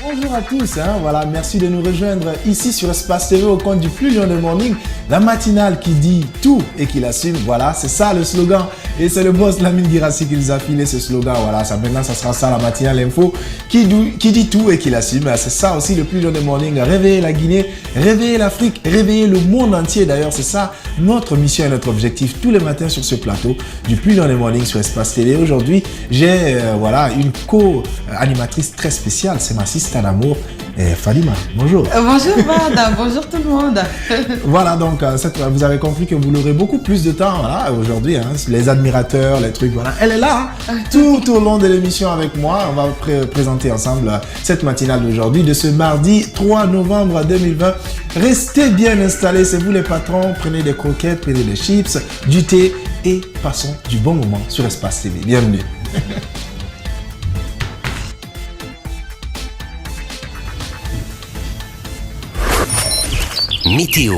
Bonjour à tous, voilà, merci de nous rejoindre ici sur Espace TV au compte du Plus Lion de Morning, la matinale qui dit tout et qui l'assume, voilà, c'est ça le slogan et c'est le boss Lamine Guirassi qui nous a filé ce slogan, voilà, ça maintenant ça sera ça la matinale info qui dit tout et qui l'assume, c'est ça aussi le Plus Lion de Morning, réveiller la Guinée, réveiller l'Afrique, réveiller le monde entier d'ailleurs, c'est ça notre mission et notre objectif tous les matins sur ce plateau du Plus Lion de Morning sur Espace TV. Aujourd'hui, j'ai voilà, une co-animatrice très spéciale, c'est ma sister d'amour, Fadima. Bonjour. Bonjour Vada, bonjour tout le monde. Voilà, donc vous avez compris que vous aurez beaucoup plus de temps voilà, aujourd'hui, les admirateurs, les trucs, voilà. Elle est là tout au long de l'émission avec moi. On va présenter ensemble cette matinale d'aujourd'hui, de ce mardi 3 novembre 2020. Restez bien installés, c'est vous les patrons. Prenez des croquettes, prenez des chips, du thé et passons du bon moment sur Espace TV. Bienvenue. Météo.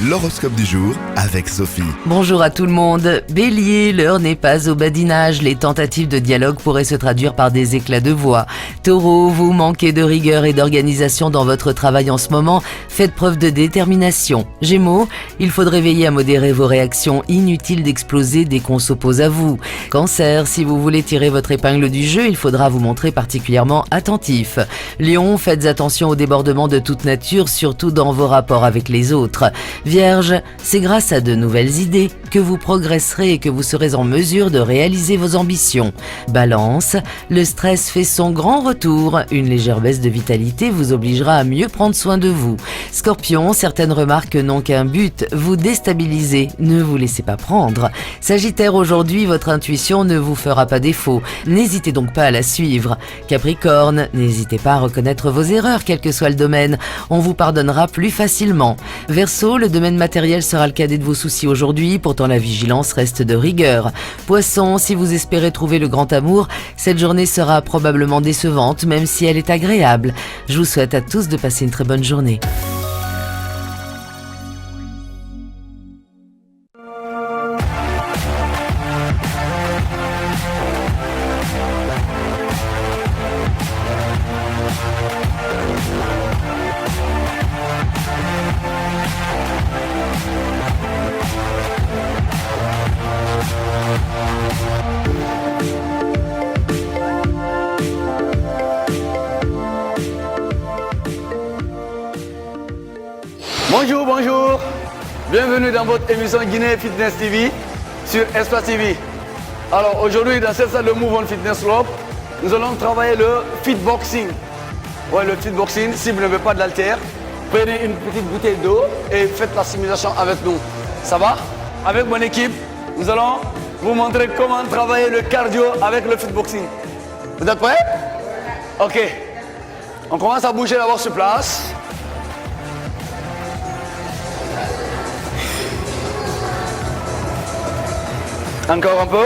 L'horoscope du jour avec Sophie. Bonjour à tout le monde. Bélier, l'heure n'est pas au badinage. Les tentatives de dialogue pourraient se traduire par des éclats de voix. Taureau, vous manquez de rigueur et d'organisation dans votre travail en ce moment. Faites preuve de détermination. Gémeaux, il faudrait veiller à modérer vos réactions. Inutile d'exploser dès qu'on s'oppose à vous. Cancer, si vous voulez tirer votre épingle du jeu, il faudra vous montrer particulièrement attentif. Lion, faites attention aux débordements de toute nature, surtout dans vos rapports avec les autres. Vierge, c'est grâce à de nouvelles idées que vous progresserez et que vous serez en mesure de réaliser vos ambitions. Balance, le stress fait son grand retour. Une légère baisse de vitalité vous obligera à mieux prendre soin de vous. Scorpion, certaines remarques n'ont qu'un but, vous déstabiliser. Ne vous laissez pas prendre. Sagittaire, aujourd'hui, votre intuition ne vous fera pas défaut. N'hésitez donc pas à la suivre. Capricorne, n'hésitez pas à reconnaître vos erreurs, quel que soit le domaine. On vous pardonnera plus facilement. Verseau, le domaine matériel sera le cadet de vos soucis aujourd'hui, pourtant la vigilance reste de rigueur. Poisson, si vous espérez trouver le grand amour, cette journée sera probablement décevante, même si elle est agréable. Je vous souhaite à tous de passer une très bonne journée. Bonjour, bonjour. Bienvenue dans votre émission Guinée Fitness TV sur Espace TV. Alors aujourd'hui, dans cette salle de Move On Fitness Club, nous allons travailler le fitboxing. Ouais, le fitboxing, si vous n'avez pas de l'haltère, prenez une petite bouteille d'eau et faites la simulation avec nous. Ça va? Avec mon équipe, nous allons vous montrer comment travailler le cardio avec le fitboxing. Vous êtes prêts? Ok. On commence à bouger d'abord sur place. Encore un peu.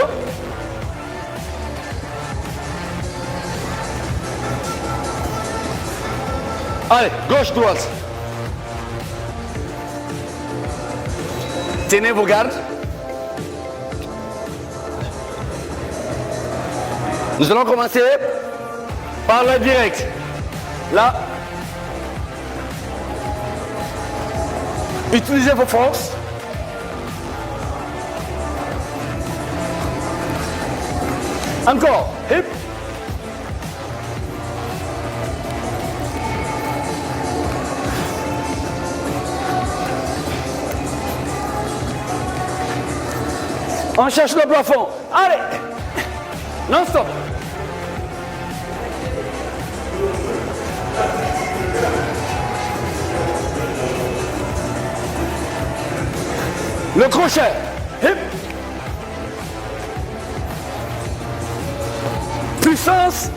Allez, gauche, droite. Tenez vos gardes. Nous allons commencer par la directe. Là. Utilisez vos forces. Encore. Hip. On cherche le plafond. Allez. Non-stop. Le crochet. Hip. Puissance.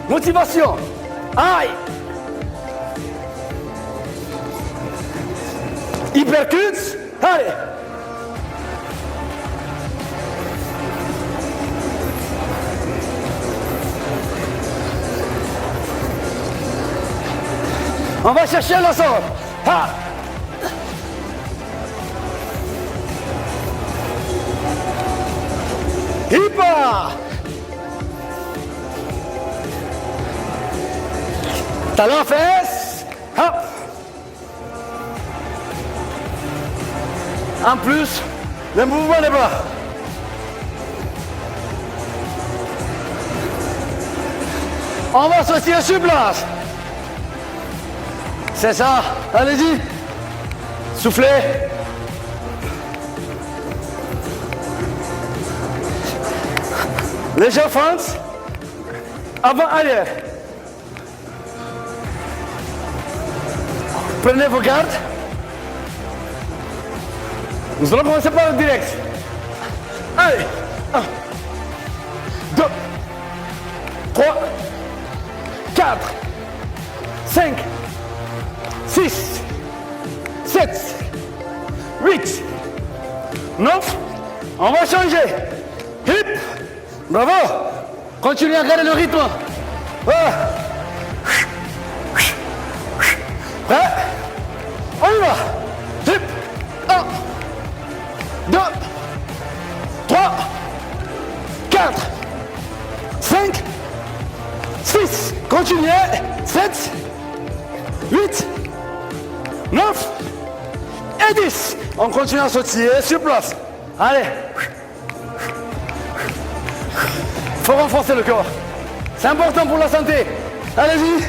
Motivation. Aïe. Hypercute. Allez. On va chercher l'ensemble. Ha. Hyper. Talon fesse. Hop. En plus, le mouvement des bras. On va sortir sur place. C'est ça. Allez-y. Soufflez. Léger fente. Avant, arrière. Prenez vos gardes. Nous allons commencer par le direct. Allez. 1, 2, 3, 4, 5, 6, 7, 8, 9. On va changer. Hip. Bravo. Continuez à garder le rythme. Voilà. Prêt? On y va. Hip. 1, 2, 3, 4, 5, 6. Continuez. 7, 8, 9 et 10. On continue à sautiller sur place. Allez. Faut renforcer le corps. C'est important pour la santé. Allez-y.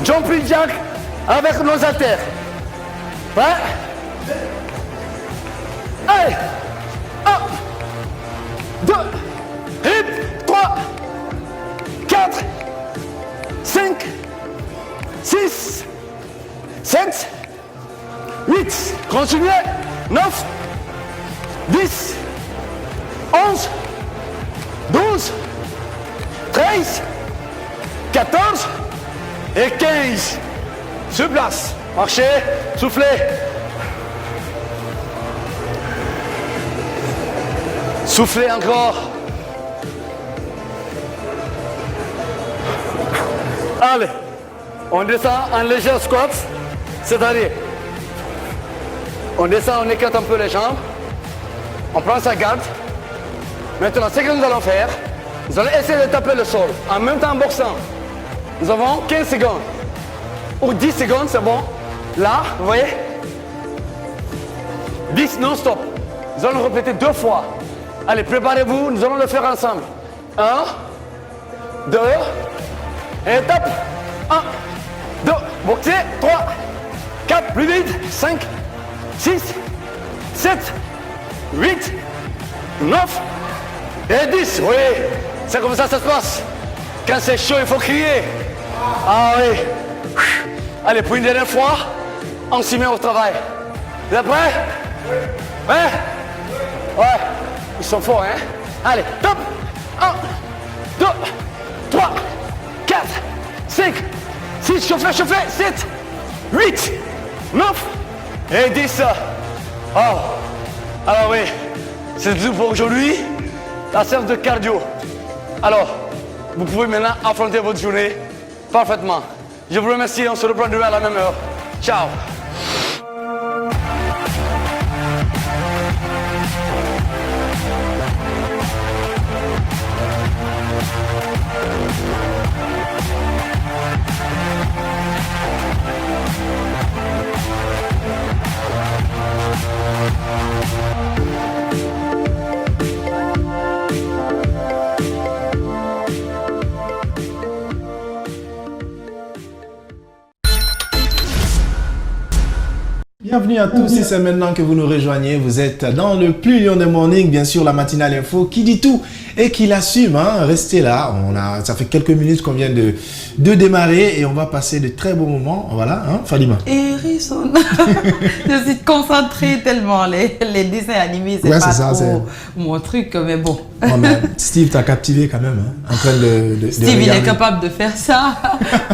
Jumping jack avec nos haltères. Ouais. Allez. 1, 2, hip. 3, 4, 5, 6, 7, 8. Continuez. 9, 10, 11, 12, 13, 14 et 15. Sur place. Marchez, soufflez. Soufflez encore. Allez, on descend en léger squat, c'est-à-dire, on descend, on écarte un peu les jambes, on prend sa garde. Maintenant, ce que nous allons faire, nous allons essayer de taper le sol en même temps en boxant. Nous avons 15 secondes ou 10 secondes, c'est bon. Là, vous voyez, 10 non-stop. Nous allons répéter 2 fois. Allez, préparez-vous, nous allons le faire ensemble. 1, 2, et tape. 1, 2, boxez. 3, 4, plus vite. 5, 6, 7, 8, 9 et 10. Oui, c'est comme ça que ça se passe. Quand c'est chaud, il faut crier. Ah oui. Allez, pour une dernière fois, on s'y met au travail. Vous êtes prêts? Ouais? Ouais. Ils sont forts, hein? Allez, top! 1, 2, 3, 4, 5, 6, chauffez, chauffez, 7, 8, 9 et 10. Oh! Alors oui, c'est tout pour aujourd'hui. La séance de cardio. Alors, vous pouvez maintenant affronter votre journée parfaitement. Je vous remercie, on se reprend demain à la même heure. Ciao! Bienvenue à tous, si c'est maintenant que vous nous rejoignez, vous êtes dans le plus lion des morning, bien sûr la matinale info qui dit tout et qu'il assume. Hein. Restez là, ça fait quelques minutes qu'on vient de démarrer et on va passer de très beaux moments. Voilà, hein, Fadima. Hérisson. Je suis concentrée tellement. Les dessins animés, c'est Ouais, pas c'est ça, trop mon truc, mais bon. Oh, mais Steve t'a captivé quand même, hein, en train de Steve, il regarder. est capable de faire ça.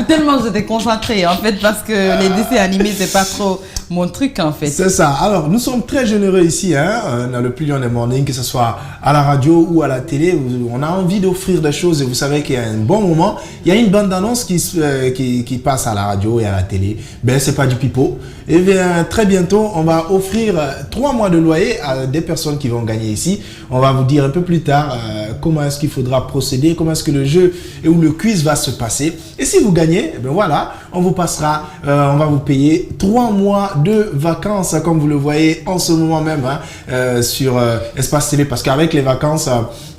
Tellement j'étais concentrée, en fait, parce que les dessins animés, c'est pas trop mon truc, en fait. C'est ça. Alors, nous sommes très généreux ici, hein, dans le Plus Lion des Morning, que ce soit à la radio ou à la télé. On a envie d'offrir des choses et vous savez qu'il y a un bon moment. Il y a une bande-annonce qui passe à la radio et à la télé. Ben, c'est pas du pipeau. Et bien, très bientôt, on va offrir 3 mois de loyer à des personnes qui vont gagner ici. On va vous dire un peu plus tard comment est-ce qu'il faudra procéder, comment est-ce que le jeu ou le quiz va se passer. Et si vous gagnez, eh bien voilà, on vous passera, on va vous payer 3 mois de vacances, comme vous le voyez en ce moment même, hein, sur Espace Télé, parce qu'avec les vacances,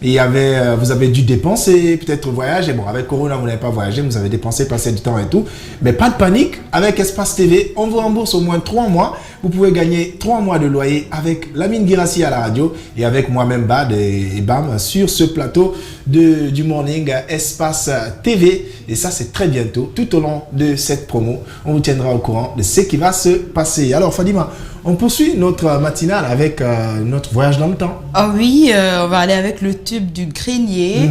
vous avez dû dépenser peut-être voyager. Bon, avec Corona, vous n'avez pas voyagé, vous avez dépensé, passé du temps et tout. Mais pas de panique, avec Espace TV, on vous rembourse au moins 3 mois. Vous pouvez gagner 3 mois de loyer avec Lamine Guirassi à la radio et avec moi-même Bad et Bam sur ce plateau du morning Espace TV. Et ça, c'est très bientôt, tout au long de cette promo. On vous tiendra au courant de ce qui va se passer. Alors, Fadima, on poursuit notre matinale avec notre voyage dans le temps. Ah oui, on va aller avec le tube du grenier.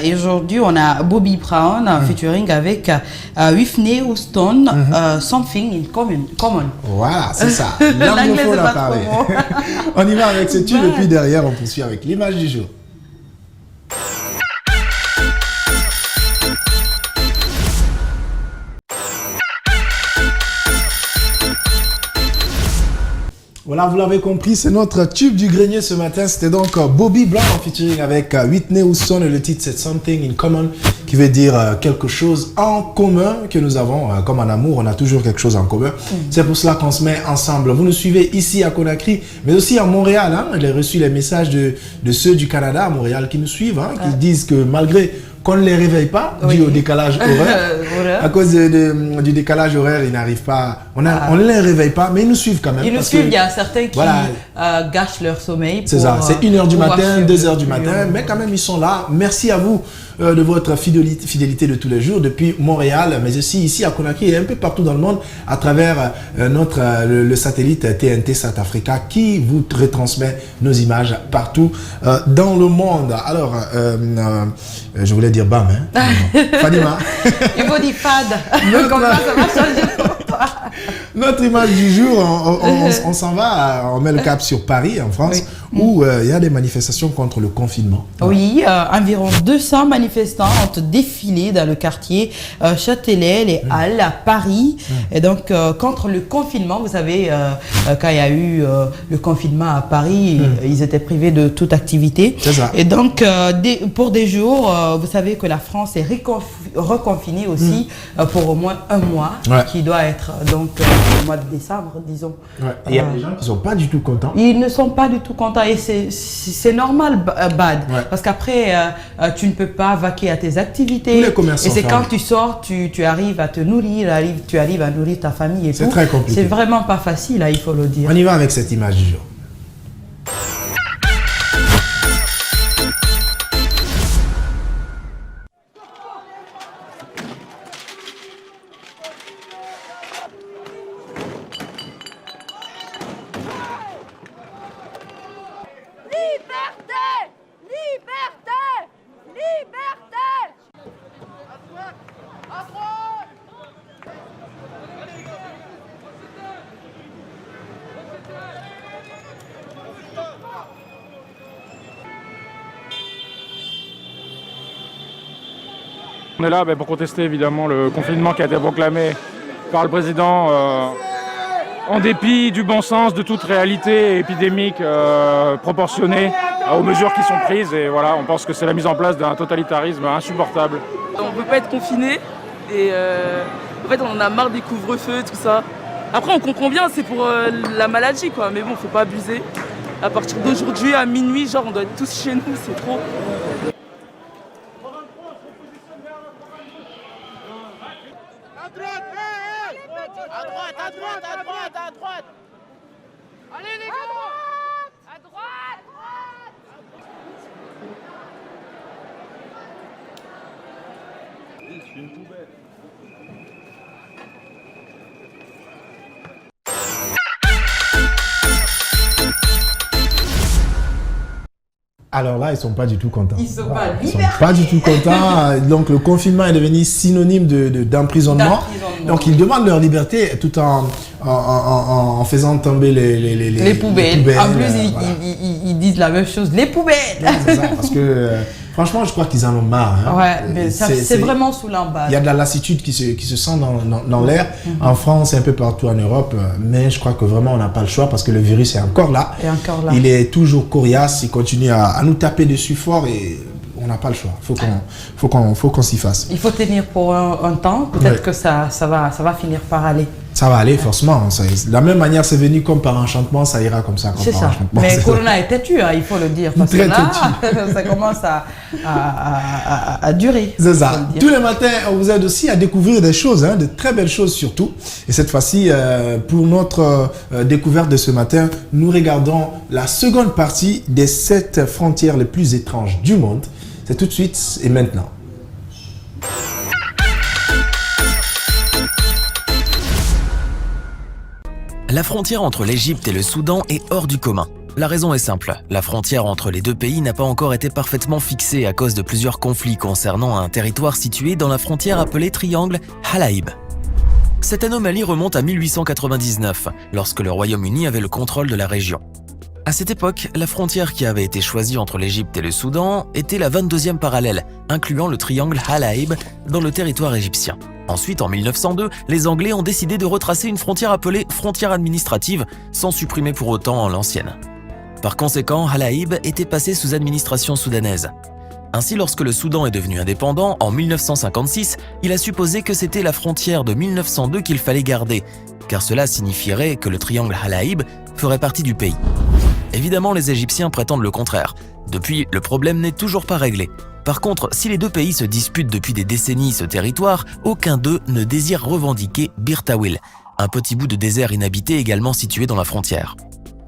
Et aujourd'hui, on a Bobby Brown featuring avec Whitney Houston, Something in Common. Voilà, c'est ça. L'anglais, c'est L'anglophone a pas parlé. trop bon. On y va avec ce tube et puis derrière, on poursuit avec l'image du jour. Voilà, vous l'avez compris, c'est notre tube du grenier ce matin. C'était donc Bobby Brown en featuring avec Whitney Houston et le titre c'est Something in Common, qui veut dire quelque chose en commun que nous avons. Comme en amour, on a toujours quelque chose en commun. C'est pour cela qu'on se met ensemble. Vous nous suivez ici à Conakry, mais aussi à Montréal. Hein. J'ai reçu les messages de ceux du Canada à Montréal qui nous suivent, hein, qui disent que malgré qu'on ne les réveille pas, dû au décalage horaire. Voilà. À cause du décalage horaire, ils n'arrivent pas. On ne les réveille pas, mais ils nous suivent quand même. Ils nous suivent, il y a certains qui gâchent leur sommeil. C'est ça, c'est 1h du matin, 2h du matin, mais quand même ils sont là. Merci à vous de votre fidélité de tous les jours depuis Montréal, mais aussi ici à Conakry et un peu partout dans le monde à travers le satellite TNT South Africa qui vous retransmet nos images partout dans le monde. Alors, je voulais dire Bam, hein. Fadima. Il faut dire Fad. Comme ça va changer pour toi. Notre image du jour, on s'en va, on met le cap sur Paris, en France, où il y a des manifestations contre le confinement. Oui, environ 200 manifestants ont défilé dans le quartier Châtelet, les Halles à Paris. Et donc, contre le confinement, vous savez, quand il y a eu le confinement à Paris, ils étaient privés de toute activité. C'est ça. Et donc, pour des jours, vous savez que la France est reconfinée aussi pour au moins un mois, qui doit être donc le mois de décembre, disons. Ouais. Il y a des gens qui ne sont pas du tout contents. Ils ne sont pas du tout contents et c'est normal, Bad, parce qu'après, tu ne peux pas vaquer à tes activités. Tous les commerçants et c'est fermés. quand tu sors, tu arrives à te nourrir, tu arrives à nourrir ta famille et tout. C'est très compliqué. C'est vraiment pas facile, il faut le dire. On y va avec cette image du jour. On est là pour contester évidemment le confinement qui a été proclamé par le président en dépit du bon sens, de toute réalité épidémique proportionnée aux mesures qui sont prises. Et voilà, on pense que c'est la mise en place d'un totalitarisme insupportable. On ne peut pas être confiné et en fait on en a marre des couvre-feux, tout ça. Après on comprend bien, c'est pour la maladie quoi, mais bon, faut pas abuser. À partir d'aujourd'hui à minuit, genre on doit être tous chez nous, c'est trop. À droite. Allez les gars, à droite. Alors là, ils sont pas du tout contents. Ils sont pas Ils sont pas du tout contents. Donc le confinement est devenu synonyme d'emprisonnement. Donc ils demandent leur liberté tout en faisant tomber les poubelles. En plus, ils disent la même chose. Les poubelles. C'est ça, parce que franchement, je crois qu'ils en ont marre. Hein. Ouais, mais c'est vraiment sous l'emballage. Il y a de la lassitude qui se sent dans l'air. En France et un peu partout en Europe. Mais je crois que vraiment, on n'a pas le choix parce que le virus est encore là. Il est toujours coriace. Il continue à nous taper dessus fort et on n'a pas le choix. Faut qu'on s'y fasse. Il faut tenir pour un temps. Peut-être que ça va finir par aller. Ça va aller, forcément. De la même manière, c'est venu comme par enchantement, ça ira comme ça. C'est ça. Mais Corona est têtu, hein, il faut le dire. Parce que là, ça commence à durer. C'est ça. Tous les matins, on vous aide aussi à découvrir des choses, de très belles choses surtout. Et cette fois-ci, pour notre découverte de ce matin, nous regardons la seconde partie des 7 frontières les plus étranges du monde. C'est tout de suite et maintenant. La frontière entre l'Égypte et le Soudan est hors du commun. La raison est simple, la frontière entre les deux pays n'a pas encore été parfaitement fixée à cause de plusieurs conflits concernant un territoire situé dans la frontière appelée triangle Halaïb. Cette anomalie remonte à 1899, lorsque le Royaume-Uni avait le contrôle de la région. À cette époque, la frontière qui avait été choisie entre l'Égypte et le Soudan était la 22e parallèle, incluant le triangle Halaïb dans le territoire égyptien. Ensuite, en 1902, les Anglais ont décidé de retracer une frontière appelée frontière administrative, sans supprimer pour autant l'ancienne. Par conséquent, Halaïb était passé sous administration soudanaise. Ainsi, lorsque le Soudan est devenu indépendant, en 1956, il a supposé que c'était la frontière de 1902 qu'il fallait garder, car cela signifierait que le triangle Halaïb ferait partie du pays. Évidemment, les Égyptiens prétendent le contraire. Depuis, le problème n'est toujours pas réglé. Par contre, si les deux pays se disputent depuis des décennies ce territoire, aucun d'eux ne désire revendiquer Bir Tawil, un petit bout de désert inhabité également situé dans la frontière.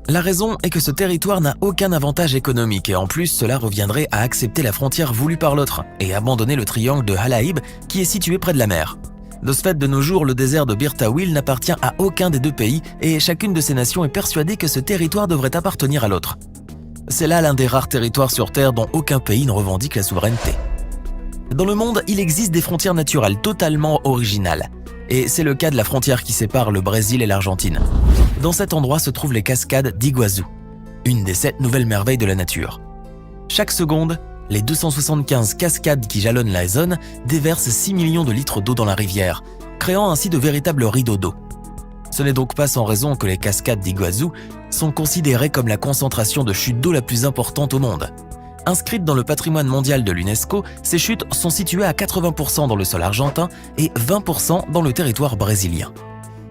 La raison est que ce territoire n'a aucun avantage économique et en plus cela reviendrait à accepter la frontière voulue par l'autre et abandonner le triangle de Halaïb qui est situé près de la mer. De ce fait, de nos jours, le désert de Bir Tawil n'appartient à aucun des deux pays et chacune de ces nations est persuadée que ce territoire devrait appartenir à l'autre. C'est là l'un des rares territoires sur Terre dont aucun pays ne revendique la souveraineté. Dans le monde, il existe des frontières naturelles totalement originales. Et c'est le cas de la frontière qui sépare le Brésil et l'Argentine. Dans cet endroit se trouvent les cascades d'Iguazu, une des 7 nouvelles merveilles de la nature. Chaque seconde, les 275 cascades qui jalonnent la zone déversent 6 millions de litres d'eau dans la rivière, créant ainsi de véritables rideaux d'eau. Ce n'est donc pas sans raison que les cascades d'Iguazu sont considérées comme la concentration de chutes d'eau la plus importante au monde. Inscrites dans le patrimoine mondial de l'UNESCO, ces chutes sont situées à 80% dans le sol argentin et 20% dans le territoire brésilien.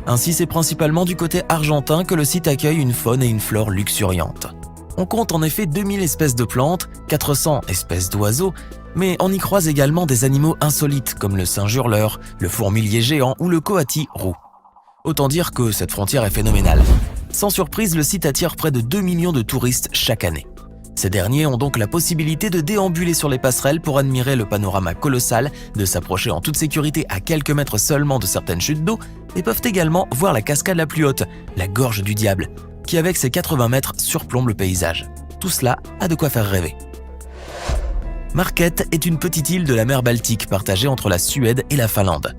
Ainsi, c'est principalement du côté argentin que le site accueille une faune et une flore luxuriantes. On compte en effet 2000 espèces de plantes, 400 espèces d'oiseaux, mais on y croise également des animaux insolites comme le singe hurleur, le fourmilier géant ou le coati roux. Autant dire que cette frontière est phénoménale. Sans surprise, le site attire près de 2 millions de touristes chaque année. Ces derniers ont donc la possibilité de déambuler sur les passerelles pour admirer le panorama colossal, de s'approcher en toute sécurité à quelques mètres seulement de certaines chutes d'eau et peuvent également voir la cascade la plus haute, la Gorge du Diable, qui avec ses 80 mètres surplombe le paysage. Tout cela a de quoi faire rêver. Marquette est une petite île de la mer Baltique partagée entre la Suède et la Finlande.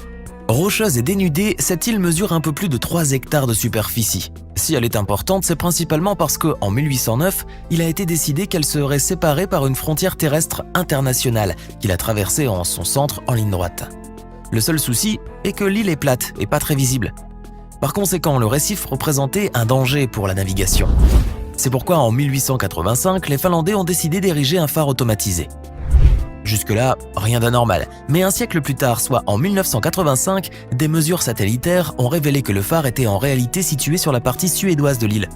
Rocheuse et dénudée, cette île mesure un peu plus de 3 hectares de superficie. Si elle est importante, c'est principalement parce qu'en 1809, il a été décidé qu'elle serait séparée par une frontière terrestre internationale qui la traversait en son centre en ligne droite. Le seul souci est que l'île est plate et pas très visible. Par conséquent, le récif représentait un danger pour la navigation. C'est pourquoi en 1885, les Finlandais ont décidé d'ériger un phare automatisé. Jusque-là, rien d'anormal. Mais un siècle plus tard, soit en 1985, des mesures satellitaires ont révélé que le phare était en réalité situé sur la partie suédoise de l'île.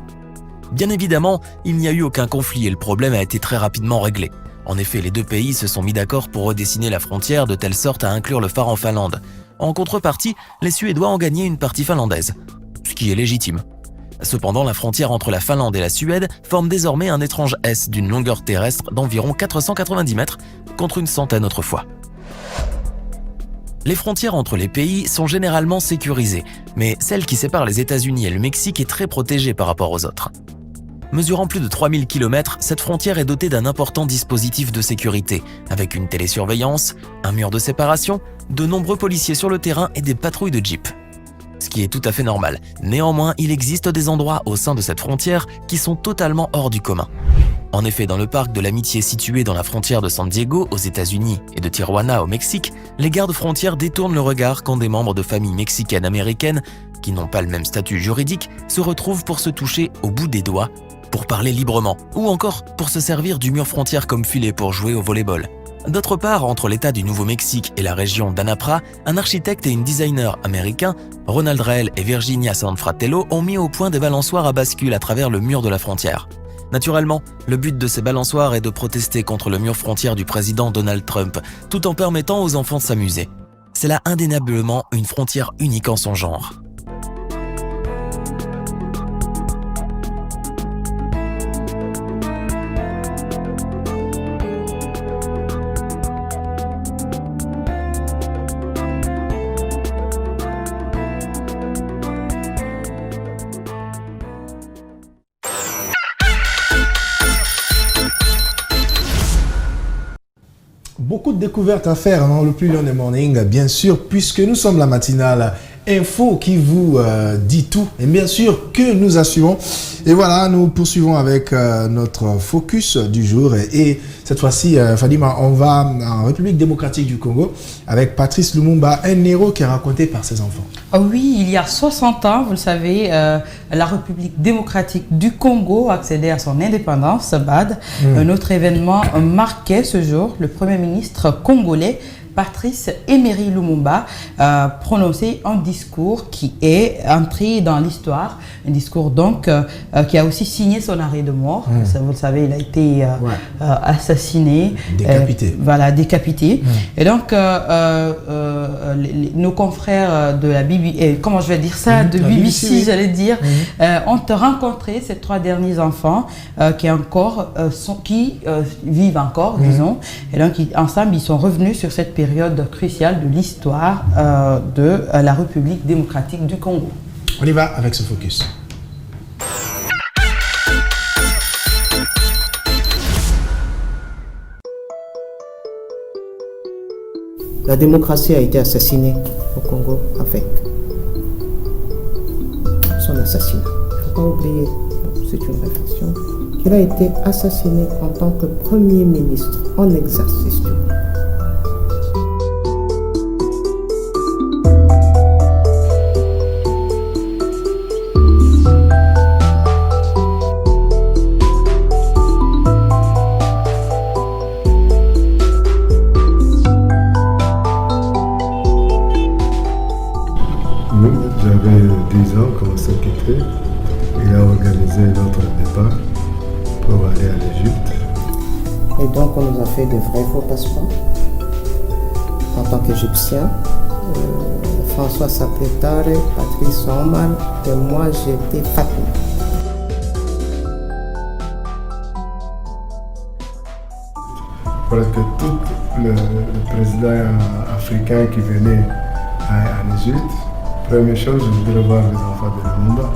Bien évidemment, il n'y a eu aucun conflit et le problème a été très rapidement réglé. En effet, les deux pays se sont mis d'accord pour redessiner la frontière de telle sorte à inclure le phare en Finlande. En contrepartie, les Suédois ont gagné une partie finlandaise, ce qui est légitime. Cependant, la frontière entre la Finlande et la Suède forme désormais un étrange S d'une longueur terrestre d'environ 490 mètres contre une centaine autrefois. Les frontières entre les pays sont généralement sécurisées, mais celle qui sépare les États-Unis et le Mexique est très protégée par rapport aux autres. Mesurant plus de 3000 km, cette frontière est dotée d'un important dispositif de sécurité, avec une télésurveillance, un mur de séparation, de nombreux policiers sur le terrain et des patrouilles de jeep. Ce qui est tout à fait normal. Néanmoins, il existe des endroits au sein de cette frontière qui sont totalement hors du commun. En effet, dans le parc de l'Amitié situé dans la frontière de San Diego aux États-Unis et de Tijuana au Mexique, les gardes frontières détournent le regard quand des membres de familles mexicaines-américaines, qui n'ont pas le même statut juridique, se retrouvent pour se toucher au bout des doigts, pour parler librement, ou encore pour se servir du mur frontière comme filet pour jouer au volleyball. D'autre part, entre l'État du Nouveau-Mexique et la région d'Anapra, un architecte et une designer américains, Ronald Rael et Virginia Sanfratello, ont mis au point des balançoires à bascule à travers le mur de la frontière. Naturellement, le but de ces balançoires est de protester contre le mur frontière du président Donald Trump, tout en permettant aux enfants de s'amuser. C'est là indéniablement une frontière unique en son genre. Beaucoup de découvertes à faire dans le plus long des mornings, bien sûr, puisque nous sommes la matinale info qui vous dit tout, et bien sûr que nous assurons. Et voilà, nous poursuivons avec notre focus du jour. Et cette fois-ci, Fadima, on va en République démocratique du Congo avec Patrice Lumumba, un héros qui est raconté par ses enfants. Oui, il y a 60 ans, vous le savez, la République démocratique du Congo accédait à son indépendance, BAD. Un autre événement marquait ce jour. Le Premier ministre congolais, Patrice Emery Lumumba, prononcé un discours qui est entré dans l'histoire, un discours donc qui a aussi signé son arrêt de mort. Vous le savez, il a été assassiné, décapité. Voilà, décapité. Et donc nos confrères de la BBC, comment je vais dire ça, de BBC, oui. J'allais dire, ont rencontré ces 3 derniers enfants qui vivent encore, disons. Et donc ensemble, ils sont revenus sur cette période cruciale de l'histoire de la République démocratique du Congo. On y va avec ce focus. La démocratie a été assassinée au Congo avec son assassinat. Il ne faut pas oublier, c'est une réflexion, qu'il a été assassiné en tant que Premier ministre en exercice du pouvoir. J'avais 10 ans comme secrétaire. Il a organisé notre départ pour aller à l'Égypte. Et donc on nous a fait de vrais faux passeports en tant qu'Égyptien. François s'appelait Tare, Patrice Omar et moi j'étais Fatima. Voilà que tout le président africain qui venait en Égypte, première chose, je voudrais voir les enfants de Lumumba.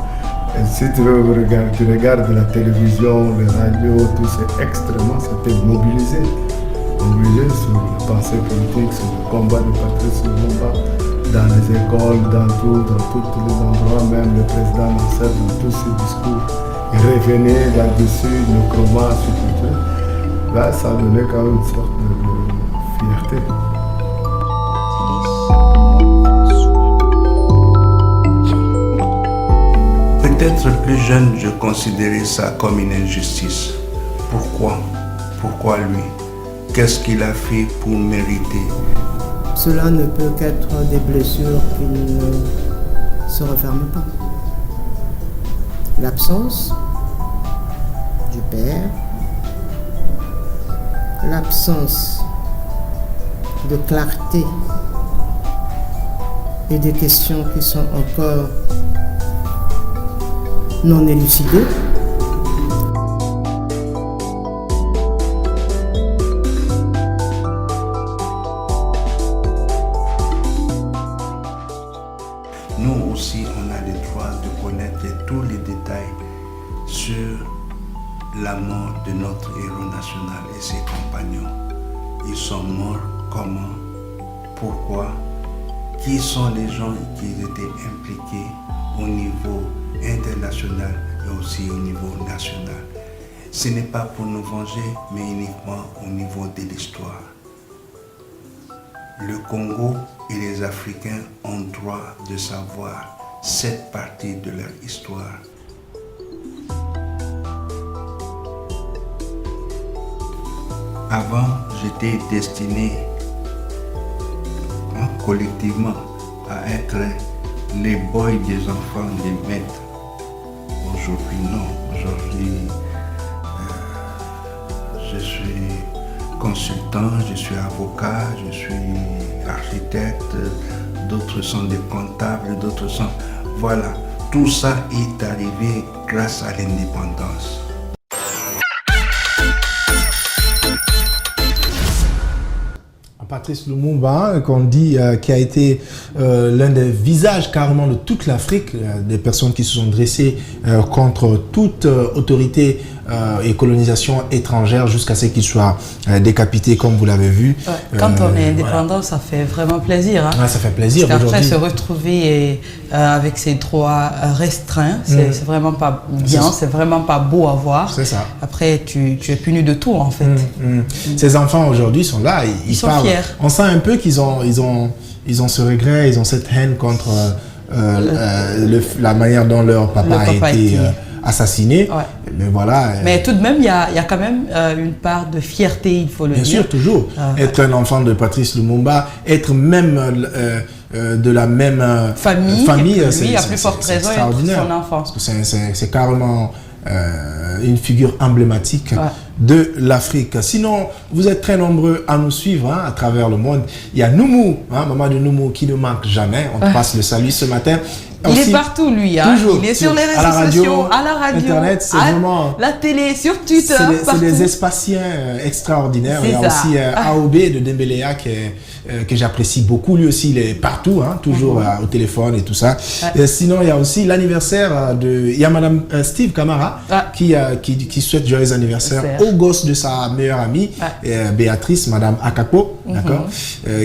Et si tu regardes la télévision, les radios, tout c'est extrêmement, c'était mobilisé sur la pensée politique, sur le combat de Patrice Lumumba, dans les écoles, dans tous les endroits, même le président Nasser, dans tous ses discours, il revenait là-dessus, le combat, sur tout. Là, ça donnait quand même une sorte de fierté. Peut-être plus jeune, je considérais ça comme une injustice. Pourquoi? Pourquoi lui? Qu'est-ce qu'il a fait pour mériter? Cela ne peut qu'être des blessures qui ne se referment pas. L'absence du père, l'absence de clarté et des questions qui sont encore non élucidées. nous aussi, on a le droit de connaître tous les détails sur la mort de notre héros national et ses compagnons. Ils sont morts comment? Pourquoi? Qui sont les gens qui étaient impliqués au niveau international et aussi au niveau national? Ce n'est pas pour nous venger, mais uniquement au niveau de l'histoire. Le Congo et les Africains ont droit de savoir cette partie de leur histoire. Avant, j'étais destiné collectivement à être les boys des enfants des maîtres. Aujourd'hui, non. Aujourd'hui, je suis consultant, je suis avocat, je suis architecte, d'autres sont des comptables, d'autres sont... Voilà, tout ça est arrivé grâce à l'indépendance. Patrice Lumumba, qu'on dit qui a été l'un des visages carrément de toute l'Afrique, des personnes qui se sont dressées contre toute autorité et colonisation étrangère jusqu'à ce qu'il soit décapité, comme vous l'avez vu. Ouais, quand on est indépendant, voilà. Ça fait vraiment plaisir. Hein. Ouais, ça fait plaisir. Parce qu'après, se retrouver avec ses droits restreints, c'est vraiment pas bien, c'est vraiment pas beau à voir. C'est ça. Après, tu es puni de tout, en fait. Ces enfants aujourd'hui sont là, ils sont parlent. fiers. On sent un peu qu'ils ont ce regret, ils ont cette haine contre la manière dont leur papa a été assassiné. Ouais. Mais voilà. Mais tout de même, il y a quand même une part de fierté, il faut le dire. Bien sûr, toujours. Être un enfant de Patrice Lumumba, être même de la même famille, c'est à plus forte raison extraordinaire. Son enfant. Parce que c'est carrément une figure emblématique de l'Afrique. Sinon, vous êtes très nombreux à nous suivre à travers le monde. Il y a Noumou, maman de Noumou, qui ne manque jamais. On te passe le salut ce matin. Il est partout, lui. Toujours, il est sur les réseaux sociaux, à la radio, Internet, c'est vraiment... la télé, sur Twitter. C'est des Espaciens extraordinaires. Il y a aussi AOB de Dembélea que j'apprécie beaucoup. Lui aussi, il est partout, toujours au téléphone et tout ça. Et sinon, il y a aussi l'anniversaire de... Il y a Madame Steve Camara qui souhaite joyeux anniversaire au gosse de sa meilleure amie, Béatrice, Madame Akapo, d'accord,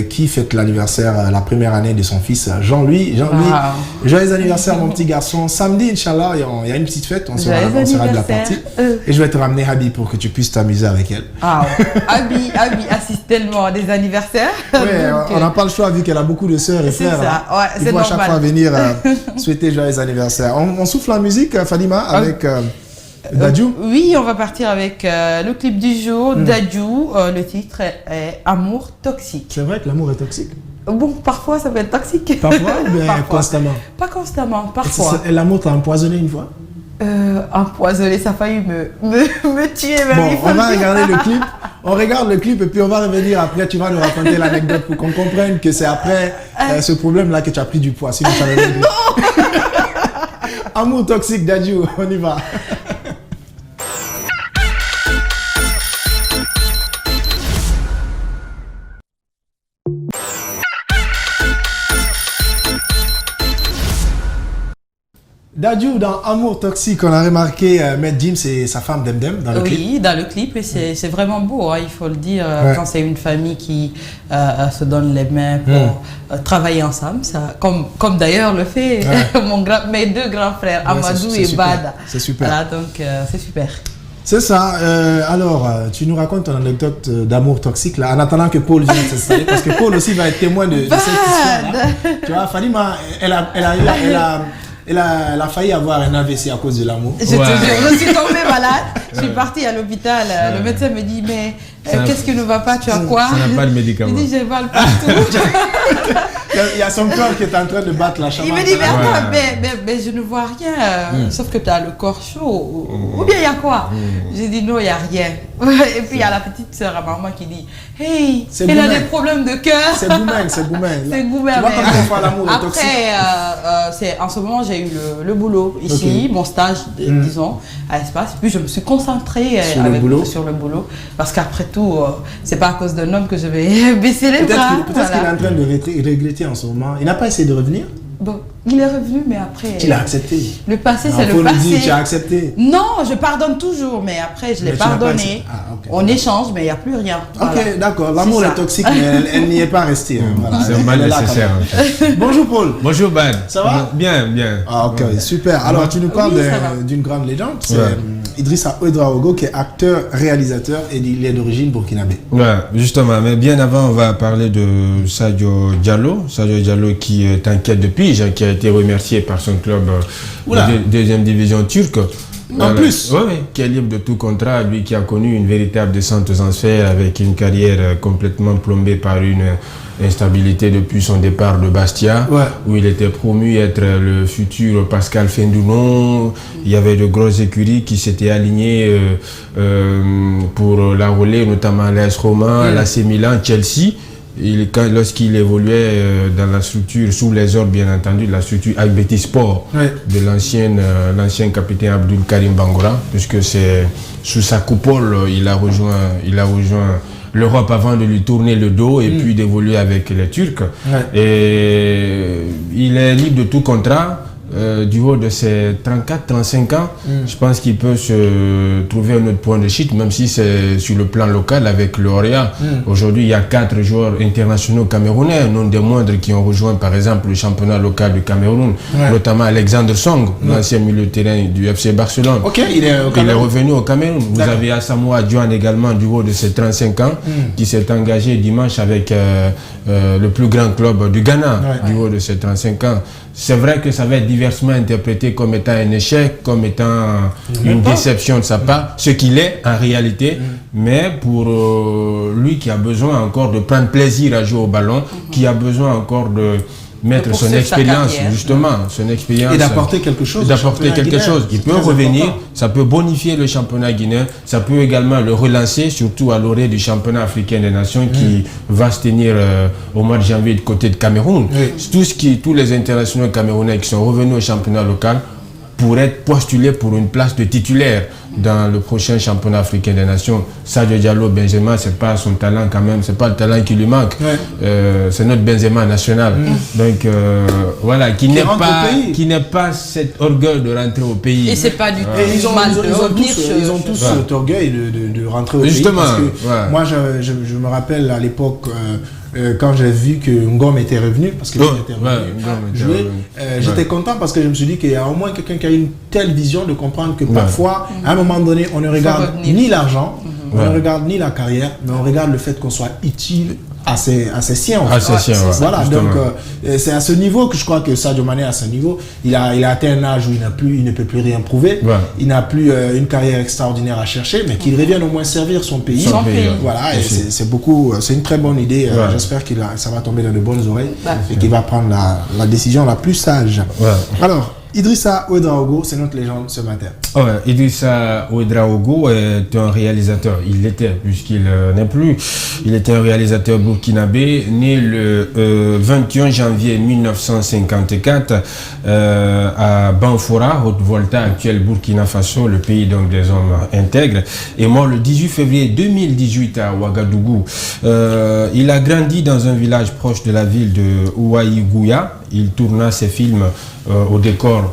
qui fête l'anniversaire, la première année de son fils Jean-Louis. Joyeux anniversaire, mon petit garçon. Samedi, Inch'Allah, il y a une petite fête. On sera de la partie. Et je vais te ramener Habi pour que tu puisses t'amuser avec elle. Habi assiste tellement à des anniversaires. On n'a pas le choix vu qu'elle a beaucoup de sœurs et frères. Il faut à chaque fois venir souhaiter joyeux anniversaire. On souffle la musique, Fadima, avec Dadju. Oui, on va partir avec le clip du jour, Dadju. Le titre est Amour toxique. C'est vrai que l'amour est toxique? Bon, parfois ça peut être toxique. Parfois ou bien constamment? Pas constamment, parfois. L'amour t'a empoisonné une fois? Empoisonné, ça a failli me tuer. Bon, on va regarder le clip. On regarde le clip et puis on va revenir après. Tu vas nous raconter l'anecdote pour qu'on comprenne que c'est après ce problème-là que tu as pris du poids. Sinon, ça Amour toxique, Dadju, on y va. Dadju, dans Amour toxique, on a remarqué Maître Jim et sa femme Demdem dans le clip. Oui, dans le clip, et c'est vraiment beau, il faut le dire, quand c'est une famille qui se donne les mains pour travailler ensemble, ça, comme d'ailleurs le fait mes deux grands frères, Amadou et Bada. C'est super. Voilà, donc c'est super. C'est ça. Alors, tu nous racontes ton anecdote d'amour toxique là, en attendant que Paul vienne s'installer, parce que Paul aussi va être témoin de cette histoire-là. Tu vois, Fadima, elle a failli avoir un AVC à cause de l'amour. Je te jure, je suis tombée malade. Je suis partie à l'hôpital. Le médecin me dit, mais qu'est-ce qui ne va pas? Tu as quoi? Ça n'a pas de médicament. Il dit, j'ai mal partout. Il y a son corps qui est en train de battre la chamade. Il me dit, mais attends, mais je ne vois rien. Sauf que tu as le corps chaud. Ou bien il y a quoi? J'ai dit, non, il n'y a rien. Et puis il y a la petite sœur à maman qui dit, hey, elle a des problèmes de cœur. C'est Goumen. C'est Goumen. Tu vois quand on voit l'amour est toxique. Après, en ce moment, j'ai eu le boulot ici, mon stage, disons, à l'espace. Puis je me suis concentrée sur le boulot. Parce qu'après tout, c'est pas à cause d'un homme que je vais baisser les bras. Peut-être qu'il est en train de regretter en ce moment. Il n'a pas essayé de revenir? Bon, il est revenu, mais après... Tu l'as accepté. Le passé, Non, c'est faut le passé. dire, tu as accepté. Non, je pardonne toujours, mais après, je l'ai Mais tu l'as pas pardonné. accepté. Ah, ok. On échange, mais il n'y a plus rien. Voilà. Ok, d'accord. L'amour C'est est ça. toxique, mais elle n'y est pas restée. hein. Voilà. C'est un Elle mal est là nécessaire. quand même. Bonjour Paul. Bonjour Bad. Ça va? Bien, bien. Ah, ok, super. Alors, tu nous parles Oui, ça va. d'une grande légende. C'est Ouais. Idrissa Ouedraogo, qui est acteur, réalisateur et il est d'origine burkinabé. Ouais, justement, mais bien avant, on va parler de Sadio Diallo. Sadio Diallo qui est en quête de pige, qui a été remercié par son club Oula. de deuxième division turque. En plus. Oui, qui est libre de tout contrat, lui qui a connu une véritable descente aux enfers avec une carrière complètement plombée par une instabilité depuis son départ de Bastia, Ouais. où il était promu être le futur Pascal Fendounon. Il y avait de grosses écuries qui s'étaient alignées pour l'enrôler, notamment l'AS Roma, l'AC Milan, Chelsea. Lorsqu'il évoluait dans la structure, sous les ordres bien entendu, de la structure Agbeti Sport, Ouais. de l'ancien capitaine Abdul Karim Bangura, puisque c'est sous sa coupole, il a rejoint l'Europe avant de lui tourner le dos et puis d'évoluer avec les Turcs. Ouais. Et il est libre de tout contrat. Du haut de ses 34-35 ans, je pense qu'il peut se trouver un autre point de chute, même si c'est sur le plan local avec le Oria. Aujourd'hui, il y a 4 joueurs internationaux camerounais, non des moindres, qui ont rejoint par exemple le championnat local du Cameroun, Ouais. notamment Alexandre Song, l'ancien milieu de terrain du FC Barcelone. Ok, il est au Il est Cameroun. revenu au Cameroun. Vous D'accord. avez Asamoah Gyan également, du haut de ses 35 ans, qui s'est engagé dimanche avec le plus grand club du Ghana, Ouais. du haut de ses 35 ans. C'est vrai que ça va être diversement interprété comme étant un échec, comme étant une déception de sa part, ce qu'il est en réalité, mais pour lui qui a besoin encore de prendre plaisir à jouer au ballon, qui a besoin encore de mettre son poursuivre sa expérience, carrière. justement, son expérience. Et d'apporter quelque chose. Et au d'apporter championnat quelque guinéen. chose. Il C'est peut très revenir, important. ça peut bonifier le championnat guinéen, ça peut également le relancer, surtout à l'orée du championnat africain des nations qui va se tenir au mois de janvier du côté de Cameroun. Oui. Tous les internationaux camerounais qui sont revenus au championnat local pourraient être postulés pour une place de titulaire dans le prochain championnat africain des nations. Sadio Diallo, Benzema, c'est pas son talent quand même, c'est pas le talent qui lui manque. Ouais. C'est notre Benzema national. Donc voilà, qui n'est rentre pas cet orgueil de rentrer au pays. Et c'est pas du tout Et ils ont, mal ils ont- de ils ont revenir tous, chez- ils ont tous Ouais. cet orgueil de rentrer au Justement, pays. Parce que ouais. moi, je me rappelle à l'époque, quand j'ai vu que Ngom était revenu, parce que lui Ouais, était ouais, revenu Ngom était jouer, revenu. j'étais Ouais. content parce que je me suis dit qu'il y a au moins quelqu'un qui a une telle vision de comprendre que parfois, à un moment donné, on ne regarde revenir. ni l'argent, on Ouais. ne regarde ni la carrière, mais on regarde le fait qu'on soit utile à ses siens. en À fait. ses siens, ouais, Voilà, justement. donc c'est à ce niveau que je crois que Sadio Mané, à ce niveau, il a atteint un âge où il ne peut plus rien prouver. Ouais. Il n'a plus une carrière extraordinaire à chercher, mais qu'il revienne au moins servir son pays. Son pays, Voilà, et aussi. c'est une très bonne idée. Ouais. J'espère que ça va tomber dans de bonnes oreilles Bah. et qu'il va prendre la décision la plus sage. Ouais. Alors, Idrissa Ouedraogo, c'est notre légende ce matin. Ouais, Idrissa Ouedraogo est un réalisateur. Il l'était, puisqu'il n'est plus. Il était un réalisateur burkinabé, né le 21 janvier 1954 à Banfora, Haute-Volta, actuel Burkina Faso, le pays donc des hommes intègres, et mort le 18 février 2018 à Ouagadougou. Il a grandi dans un village proche de la ville de Ouaïgouya. Il tourna ses films au décor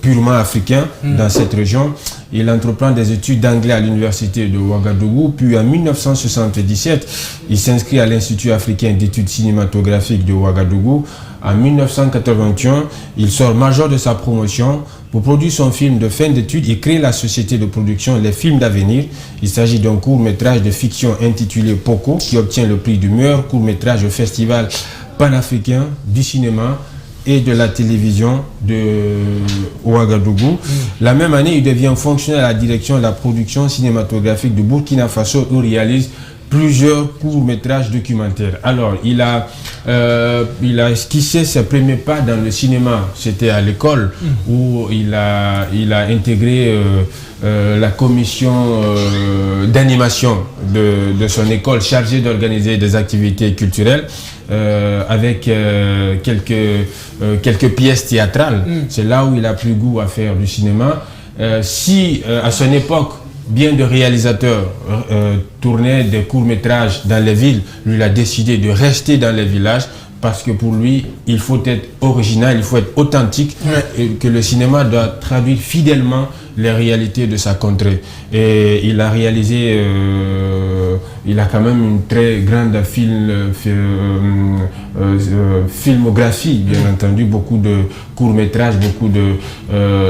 purement africain dans cette région. Il entreprend des études d'anglais à l'université de Ouagadougou, puis en 1977, il s'inscrit à l'Institut africain d'études cinématographiques de Ouagadougou. En 1981, il sort major de sa promotion. Pour produire son film de fin d'études, il crée la société de production Les Films d'Avenir. Il s'agit d'un court-métrage de fiction intitulé Poco, qui obtient le prix du meilleur court-métrage au Festival panafricain du cinéma et de la télévision de Ouagadougou. La même année, il devient fonctionnaire à la direction de la production cinématographique de Burkina Faso, où il réalise plusieurs courts-métrages documentaires. Alors, il a esquissé ses premiers pas dans le cinéma. C'était à l'école où il a intégré la commission d'animation de son école, chargée d'organiser des activités culturelles. Avec quelques pièces théâtrales. C'est là où il a pris goût à faire du cinéma. À son époque, bien de réalisateurs tournaient des courts-métrages dans les villes, lui il a décidé de rester dans les villages parce que pour lui, il faut être original, il faut être authentique, et que le cinéma doit traduire fidèlement les réalités de sa contrée. Et il a réalisé, il a quand même une très grande filmographie, bien entendu, beaucoup de courts-métrages, beaucoup de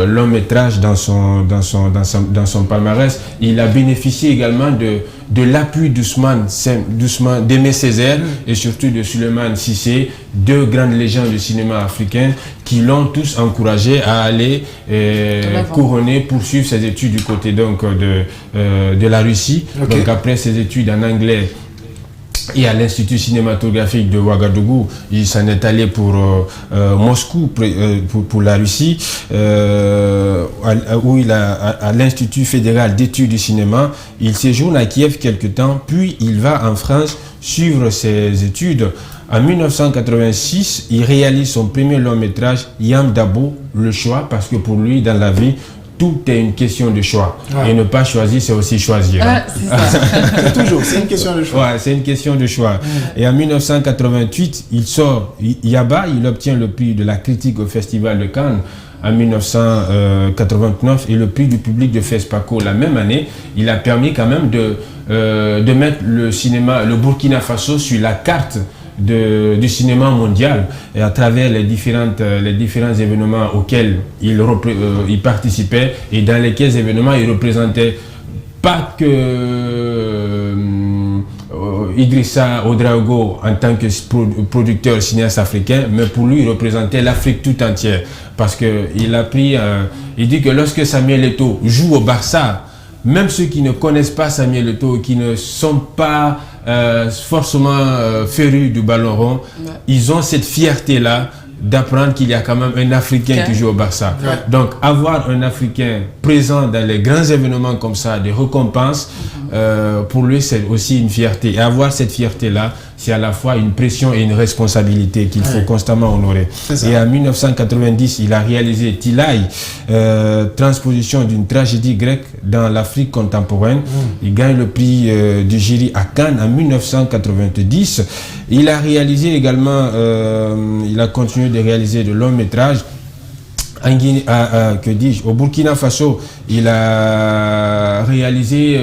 longs-métrages dans son palmarès. Il a bénéficié également de l'appui d'Aimé Césaire et surtout de Souleymane Cissé, deux grandes légendes du cinéma africain qui l'ont tous encouragé à aller couronner, poursuivre ses études du côté donc de la Russie. Okay. Donc après ses études en anglais et à l'Institut cinématographique de Ouagadougou, il s'en est allé pour Moscou, pour la Russie, où il a à l'Institut fédéral d'études du cinéma. Il séjourne à Kiev quelque temps, puis il va en France suivre ses études. En 1986, il réalise son premier long métrage, Yam Dabo, le choix, parce que pour lui, dans la vie, tout est une question de choix. Ouais. Et ne pas choisir, c'est aussi choisir. C'est toujours, c'est une question de choix. Ouais, c'est une question de choix. Et en 1988, il sort Yaba, il obtient le prix de la critique au Festival de Cannes en 1989 et le prix du public de FESPACO la même année. Il a permis quand même de mettre le cinéma, le Burkina Faso sur la carte du cinéma mondial, et à travers les différents événements auxquels il participait et dans lesquels événements il représentait pas que Idrissa Ouedraogo en tant que producteur cinéaste africain, mais pour lui il représentait l'Afrique tout entière, parce que il dit que lorsque Samuel Eto'o joue au Barça, même ceux qui ne connaissent pas Samuel Eto'o, qui ne sont pas forcément férus du ballon rond, ils ont cette fierté-là d'apprendre qu'il y a quand même un Africain qui joue au Barça. Donc avoir un Africain présent dans les grands événements comme ça, des récompenses, pour lui c'est aussi une fierté. Et avoir cette fierté-là, c'est à la fois une pression et une responsabilité qu'il faut constamment honorer. Et en 1990, il a réalisé Tilai, transposition d'une tragédie grecque dans l'Afrique contemporaine. Il gagne le prix du jury à Cannes en 1990. Il a réalisé également, il a continué de réaliser de longs métrages. Au Burkina Faso, il a réalisé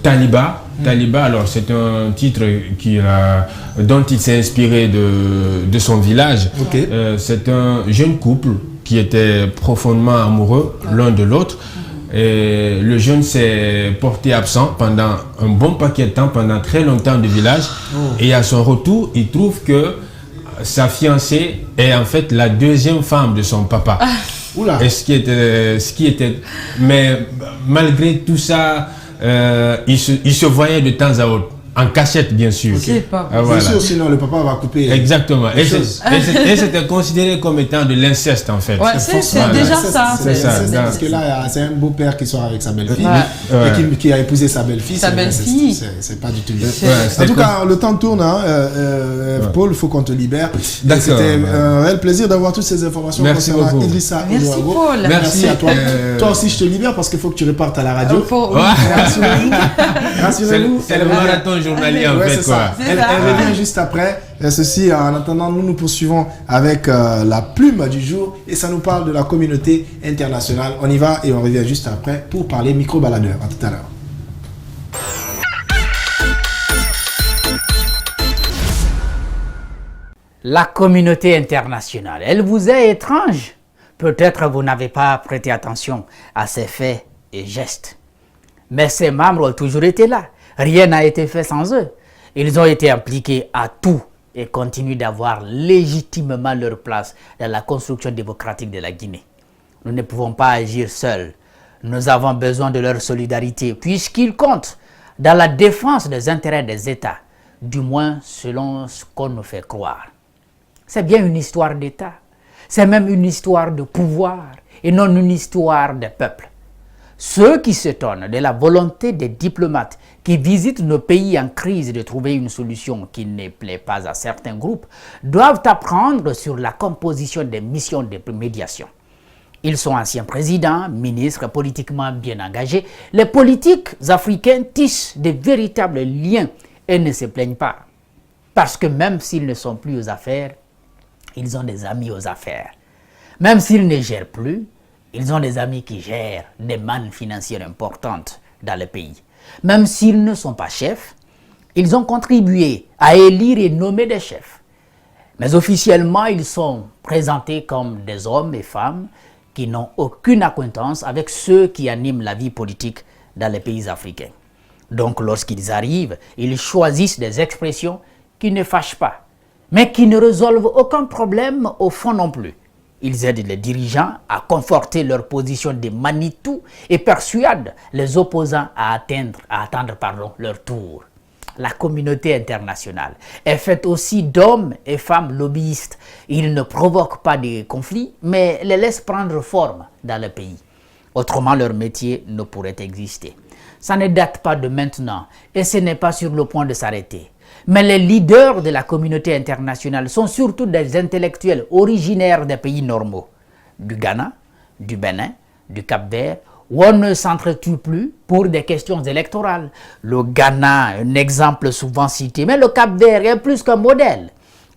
Taliba. Taliba, alors c'est un titre dont il s'est inspiré de son village. C'est un jeune couple qui était profondément amoureux l'un de l'autre. Et le jeune s'est porté absent pendant un bon paquet de temps, pendant très longtemps du village. Et à son retour, il trouve que sa fiancée est en fait la deuxième femme de son papa. Et ce qui était, mais malgré tout ça, il se voyait de temps à autre, en cachette bien sûr. Bien sûr, sinon le papa va couper. Exactement. Et c'était considéré comme étant de l'inceste en fait. C'est déjà ça. Parce que là, c'est un beau-père qui sort avec sa belle-fille et qui a épousé sa belle-fille. C'est pas du tout bien. En tout cas, le temps tourne. Paul, il faut qu'on te libère. C'était un réel plaisir d'avoir toutes ces informations concernant Idrissa Ouedraogo. Merci à toi. Toi aussi, je te libère parce qu'il faut que tu repartes à la radio. Rassurez-vous. C'est le marathon journalier en fait. Elle revient juste après. Ceci, en attendant, nous poursuivons avec la plume du jour et ça nous parle de la communauté internationale. On y va et on revient juste après pour parler micro-baladeur. À tout à l'heure. La communauté internationale, elle vous est étrange. Peut-être vous n'avez pas prêté attention à ses faits et gestes. Mais ses membres ont toujours été là. Rien n'a été fait sans eux. Ils ont été impliqués à tout et continuent d'avoir légitimement leur place dans la construction démocratique de la Guinée. Nous ne pouvons pas agir seuls. Nous avons besoin de leur solidarité puisqu'ils comptent dans la défense des intérêts des États, du moins selon ce qu'on nous fait croire. C'est bien une histoire d'État. C'est même une histoire de pouvoir et non une histoire de peuple. Ceux qui s'étonnent de la volonté des diplomates qui visitent nos pays en crise de trouver une solution qui ne plaît pas à certains groupes doivent apprendre sur la composition des missions de médiation. Ils sont anciens présidents, ministres politiquement bien engagés. Les politiques africains tissent de véritables liens et ne se plaignent pas. Parce que même s'ils ne sont plus aux affaires, ils ont des amis aux affaires. Même s'ils ne gèrent plus, ils ont des amis qui gèrent des mannes financières importantes dans le pays. Même s'ils ne sont pas chefs, ils ont contribué à élire et nommer des chefs. Mais officiellement, ils sont présentés comme des hommes et femmes qui n'ont aucune acquaintance avec ceux qui animent la vie politique dans les pays africains. Donc lorsqu'ils arrivent, ils choisissent des expressions qui ne fâchent pas, mais qui ne résolvent aucun problème au fond non plus. Ils aident les dirigeants à conforter leur position de Manitou et persuadent les opposants à attendre leur tour. La communauté internationale est faite aussi d'hommes et femmes lobbyistes. Ils ne provoquent pas de conflits, mais les laissent prendre forme dans le pays. Autrement, leur métier ne pourrait exister. Ça ne date pas de maintenant et ce n'est pas sur le point de s'arrêter. Mais les leaders de la communauté internationale sont surtout des intellectuels originaires des pays normaux, du Ghana, du Bénin, du Cap-Vert, où on ne s'entretue plus pour des questions électorales. Le Ghana, un exemple souvent cité, mais le Cap-Vert est plus qu'un modèle.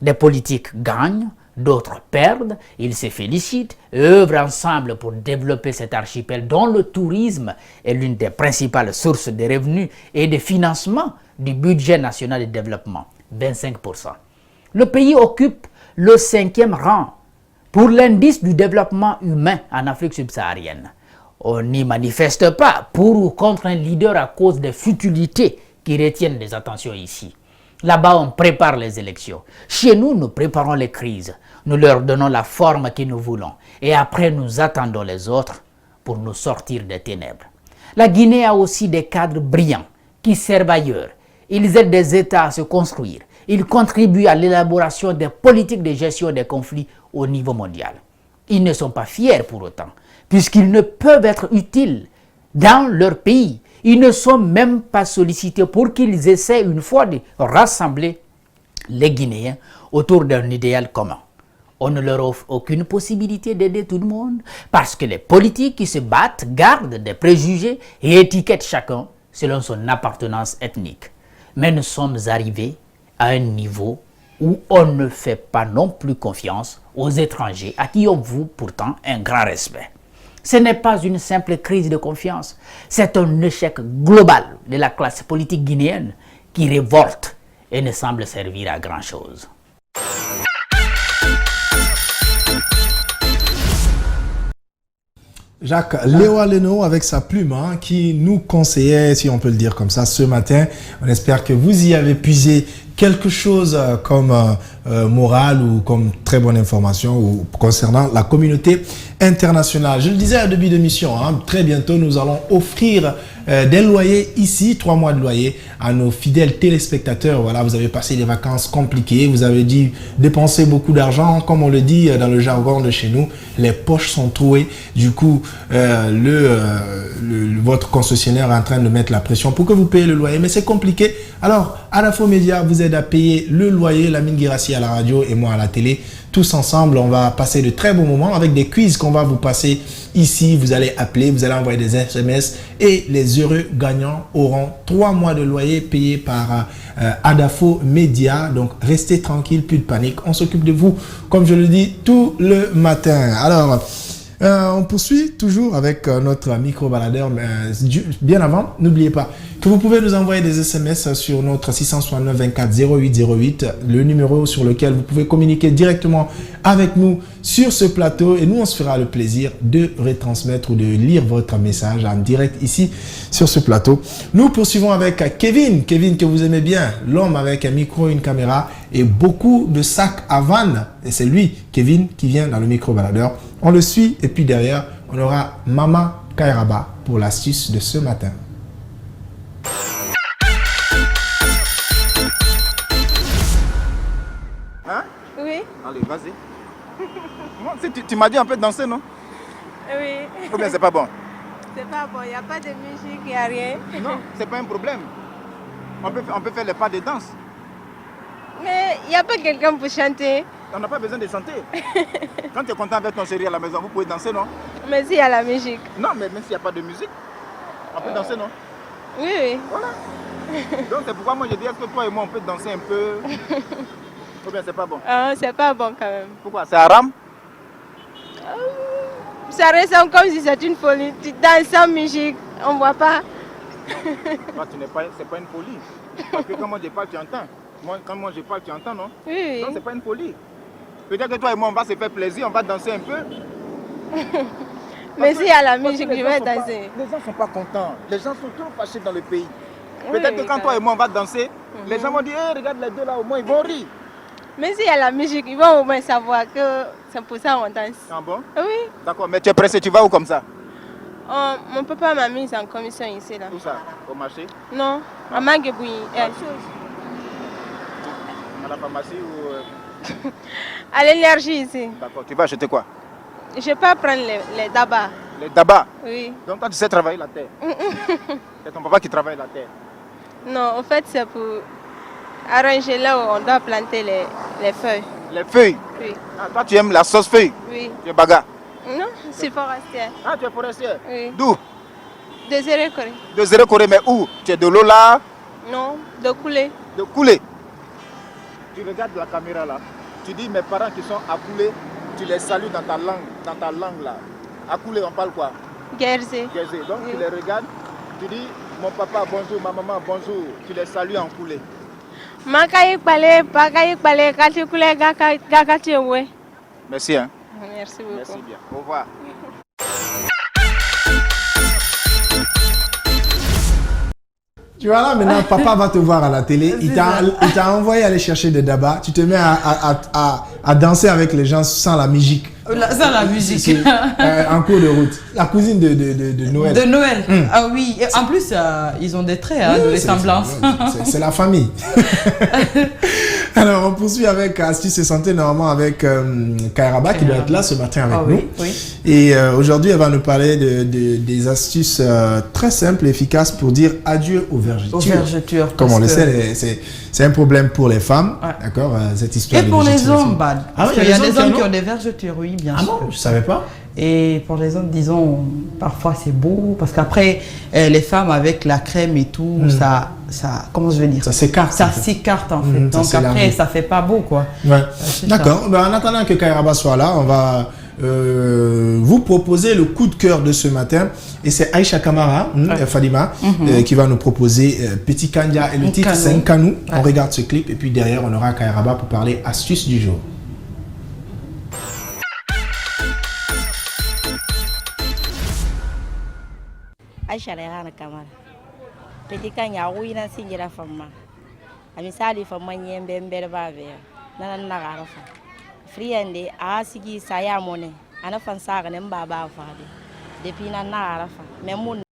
Des politiques gagnent, d'autres perdent, ils se félicitent et œuvrent ensemble pour développer cet archipel dont le tourisme est l'une des principales sources de revenus et de financement du budget national de développement, 25%. Le pays occupe le 5e rang pour l'indice du développement humain en Afrique subsaharienne. On n'y manifeste pas pour ou contre un leader à cause des futilités qui retiennent les attentions ici. Là-bas, on prépare les élections. Chez nous, nous préparons les crises. Nous leur donnons la forme que nous voulons. Et après, nous attendons les autres pour nous sortir des ténèbres. La Guinée a aussi des cadres brillants qui servent ailleurs. Ils aident des États à se construire. Ils contribuent à l'élaboration des politiques de gestion des conflits au niveau mondial. Ils ne sont pas fiers pour autant, puisqu'ils ne peuvent être utiles dans leur pays. Ils ne sont même pas sollicités pour qu'ils essaient une fois de rassembler les Guinéens autour d'un idéal commun. On ne leur offre aucune possibilité d'aider tout le monde parce que les politiques qui se battent gardent des préjugés et étiquettent chacun selon son appartenance ethnique. Mais nous sommes arrivés à un niveau où on ne fait pas non plus confiance aux étrangers à qui on voue pourtant un grand respect. Ce n'est pas une simple crise de confiance, c'est un échec global de la classe politique guinéenne qui révolte et ne semble servir à grand-chose. Jacques Léo Leno avec sa plume qui nous conseillait, si on peut le dire comme ça, ce matin. On espère que vous y avez puisé quelque chose comme morale ou comme très bonne information ou concernant la communauté internationale. Je le disais à début d'émission, très bientôt nous allons offrir des loyers ici, 3 mois de loyer à nos fidèles téléspectateurs. Voilà, vous avez passé des vacances compliquées, vous avez dû dépenser beaucoup d'argent, comme on le dit dans le jargon de chez nous, les poches sont trouées. Du coup, votre concessionnaire est en train de mettre la pression pour que vous payiez le loyer, mais c'est compliqué. Alors, Adafo Média vous aide à payer le loyer, Lamine Guirassi à la radio et moi à la télé. Tous ensemble, on va passer de très bons moments avec des quiz qu'on va vous passer ici. Vous allez appeler, vous allez envoyer des SMS et les heureux gagnants auront 3 mois de loyer payés par Adafo Média. Donc, restez tranquille, plus de panique. On s'occupe de vous, comme je le dis, tout le matin. Alors, on poursuit toujours avec notre micro-baladeur. Mais bien avant, n'oubliez pas que vous pouvez nous envoyer des SMS sur notre 669 24 08 08, le numéro sur lequel vous pouvez communiquer directement avec nous sur ce plateau. Et nous, on se fera le plaisir de retransmettre ou de lire votre message en direct ici sur ce plateau. Nous poursuivons avec Kevin. Kevin que vous aimez bien, l'homme avec un micro, une caméra et beaucoup de sacs à vannes. Et c'est lui, Kevin, qui vient dans le micro-baladeur. On le suit et puis derrière, on aura Mama Kairaba pour l'astuce de ce matin. Hein? Oui. Allez, vas-y. Tu m'as dit un peu de danser, non? Oui. Ou bien c'est pas bon? C'est pas bon, il n'y a pas de musique, il n'y a rien. Non, c'est pas un problème. On peut faire les pas de danse. Mais il n'y a pas quelqu'un pour chanter. On n'a pas besoin de chanter. Quand tu es content avec ton chéri à la maison, vous pouvez danser, non? Mais s'il y a la musique. Non, mais même s'il n'y a pas de musique, on peut danser, non? Oui, oui. Voilà. Donc c'est pourquoi moi je dis, est-ce que toi et moi on peut danser un peu? Ou bien c'est pas bon? C'est pas bon quand même. Pourquoi? C'est haram? Ça ressemble comme si c'est une folie. Tu danses sans musique, on voit pas. Toi, c'est pas une folie. Parce que quand moi je parle, tu entends. Quand moi je parle, tu entends, non? Oui. Non, c'est pas une folie. Peut-être que toi et moi on va se faire plaisir, on va danser un peu. Mais s'il y a la musique, je vais danser. Les gens sont pas contents. Les gens sont trop fâchés dans le pays. Oui, Peut-être que quand toi et moi on va danser, Mhm. les gens vont dire, hey, regarde les deux là, au moins ils vont rire. Mais s'il y a la musique, ils vont au moins savoir que c'est pour ça qu'on danse. Ah bon? Oui. D'accord, mais tu es pressé, tu vas où comme ça? Mon papa m'a mise en commission ici. Là. Où ça? Au marché? Non, à Mangueboui. À la pharmacie ou... À l'énergie ici. D'accord, tu vas acheter quoi? Je peux prendre les dabas. Les dabas? Oui. Donc toi tu sais travailler la terre? C'est ton papa qui travaille la terre? Non, en fait c'est pour arranger là où on doit planter les feuilles. Les feuilles? Oui. Ah, toi tu aimes la sauce feuille? Oui. Tu es baga? Non, c'est forestière. Ah, tu es forestière? Oui. D'où? De Zéro Corée. De Zéro Corée, mais où? Tu es de l'eau là? Non, de Koulé. De Koulé. Tu regardes la caméra là, tu dis mes parents qui sont à Koulé, tu les salues dans ta langue là. À Koulé on parle quoi? Guérzé. Guérzé. Donc Oui. tu les regardes, tu dis mon papa bonjour, ma maman bonjour, tu les salues en Koulé. Makaï Palé, Pakaï Palé, Kati Koulé, Gakati Oué. Merci hein. Merci beaucoup. Merci bien. Au revoir. Tu vois là, maintenant, papa va te voir à la télé. Il t'a envoyé aller chercher des dabas. Tu te mets à danser avec les gens sans la musique. Sans la musique. En cours de route. La cousine de Noël. De Noël. Ah oui. Et en plus, ils ont des traits, hein, de ressemblance. C'est la famille. Alors, on poursuit avec Astuces et Santé, normalement avec Kairaba qui doit être là ce matin avec nous. Oui. Et aujourd'hui, elle va nous parler des astuces très simples et efficaces pour dire adieu aux vergetures. Aux vergetures. Comme on le sait, c'est un problème pour les femmes. Ouais. D'accord, cette histoire. Et pour les hommes, ah, il y a des hommes qui ont des vergetures, oui, bien sûr. Ah non, je savais pas. Et pour les hommes, disons, parfois c'est beau, parce qu'après, les femmes avec la crème et tout, ça, comment je vais dire? Ça s'écarte. Ça s'écarte en fait. Donc après, ça fait pas beau, quoi. Ouais. D'accord. Ben, en attendant que Kairaba soit là, on va vous proposer le coup de cœur de ce matin. Et c'est Aïcha Kamara, Fadima, qui va nous proposer Petit Kandia. Et le titre, c'est un canou. Ouais. On regarde ce clip et puis derrière, on aura Kairaba pour parler astuce du jour. Aisha Rehana Kamara. Petit Kanya wina singira famma. Amisali famma nyembe mbere bave. Nana nagarafa. Friende asigi saya mone. Ana fansaga ne mbaba fade. Depuis na nagarafa. Memun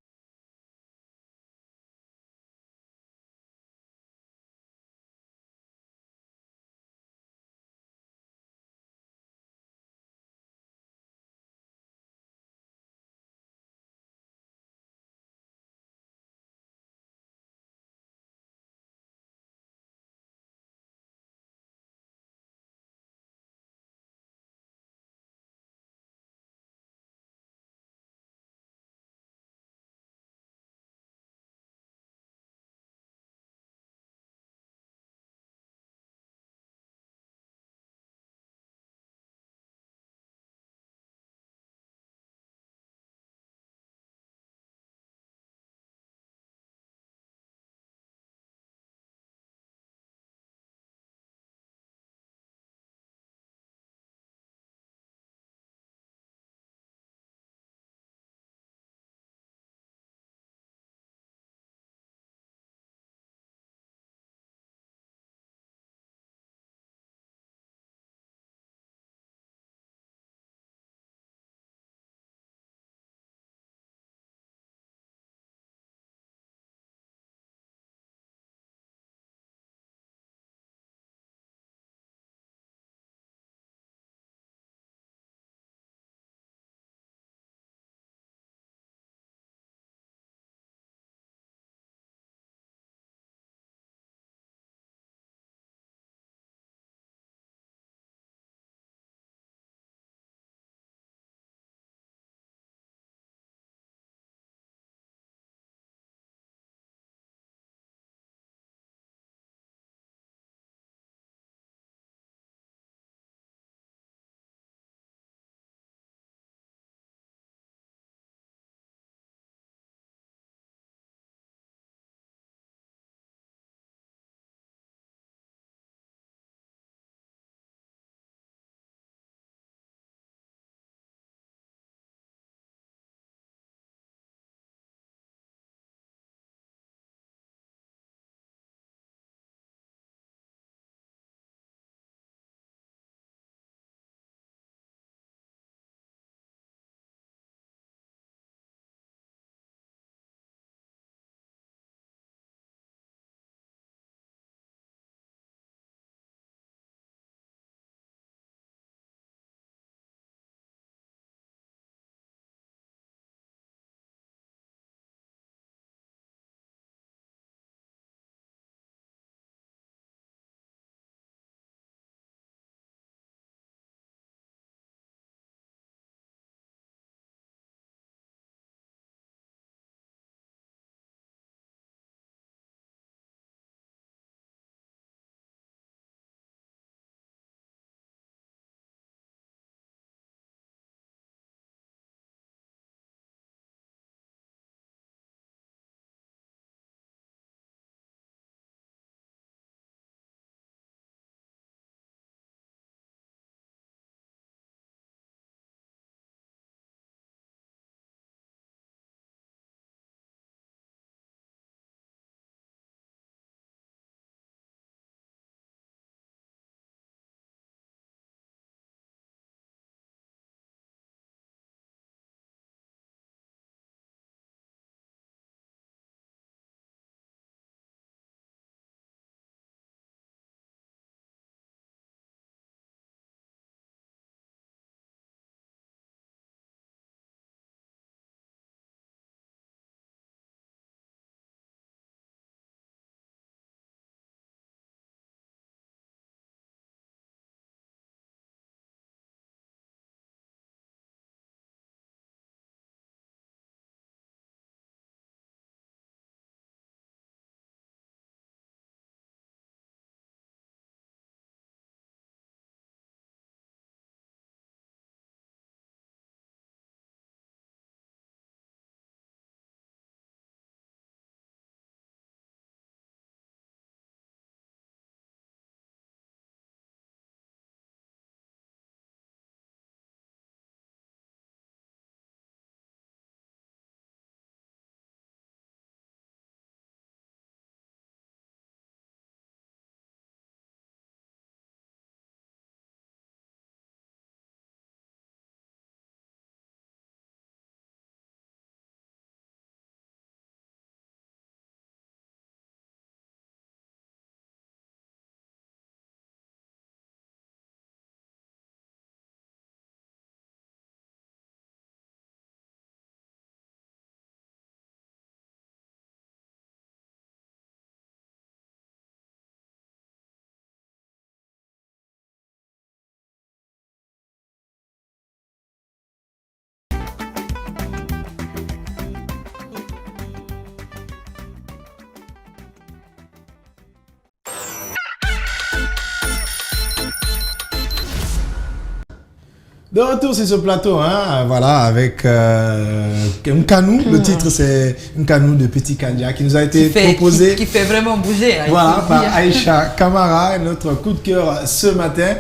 De retour sur ce plateau, hein, voilà, avec Nkanou. Le titre, c'est Nkanou de Petit Kandia qui nous a été proposé. Qui fait vraiment bouger. Voilà, par Aïcha Kamara, notre coup de cœur ce matin.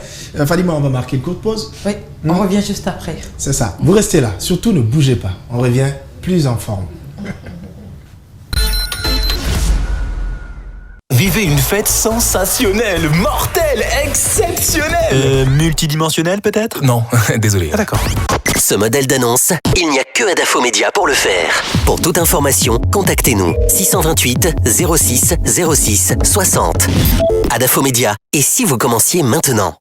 Fadima, on va marquer une courte pause. Oui, on revient juste après. C'est ça. Vous restez là. Surtout, ne bougez pas. On revient plus en forme. Vivez une fête sensationnelle, mortelle, exceptionnelle. Multidimensionnelle peut-être? Non, désolé. Ah, d'accord. Ce modèle d'annonce, il n'y a que Adafo Média pour le faire. Pour toute information, contactez-nous 628 06 06 60. Adafo Média. Et si vous commenciez maintenant?